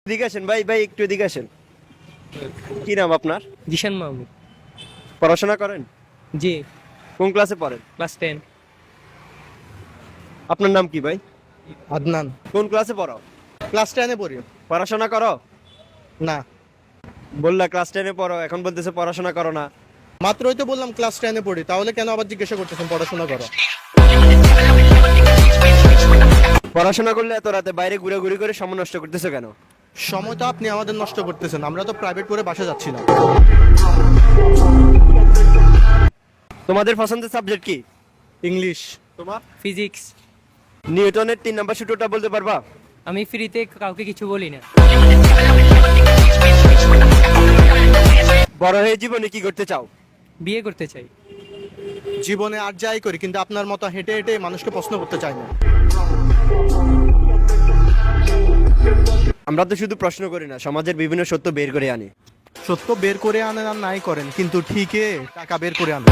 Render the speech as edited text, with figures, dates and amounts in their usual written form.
এদিকে আসেন ভাই, ভাই একটু এদিকে আসেন। কি নাম আপনার? জিশান মাহমুদ। পড়াশোনা করেন? জি। কোন ক্লাসে পড়েন? ক্লাস 10। আপনার নাম কি ভাই? আদনান। কোন ক্লাসে পড়ো? ক্লাস 10-এ পড়ি। পড়াশোনা করো? না, বললা ক্লাস 10-এ পড়ো, এখন বলতেছে পড়াশোনা করো না। মাত্রই তো বললাম ক্লাস 10-এ পড়ি, তাহলে কেন আবার জিজ্ঞাসা করতেছেন পড়াশোনা করো? পড়াশোনা করলে এত রাতে বাইরে ঘুরাঘুরি করে সময় নষ্ট করতেছো কেন? সময় তো আপনি আমাদের নষ্ট করতেছেন, আমরা তো প্রাইভেট পড়ে বাসা যাচ্ছিলাম। তোমাদের পছন্দের সাবজেক্ট কি? ইংলিশ। তোমার? ফিজিক্স। নিউটনের 3 নাম্বার সূত্রটা বলতে পারবা? আমি ফ্রিতে কাউকে কিছু বলি না। বড় হয়ে জীবনে কি করতে চাও? বিয়ে করতে চাই। জীবনে আর যাই করি, কিন্তু আপনার মতো হেঁটে হেঁটে মানুষকে প্রশ্ন করতে চাই না। আমরা তো শুধু প্রশ্ন করি না, সমাজের বিভিন্ন সত্য বের করে আনি। সত্য বের করে আনেন আর নাই করেন, কিন্তু ঠিকই টাকা বের করে আনেন।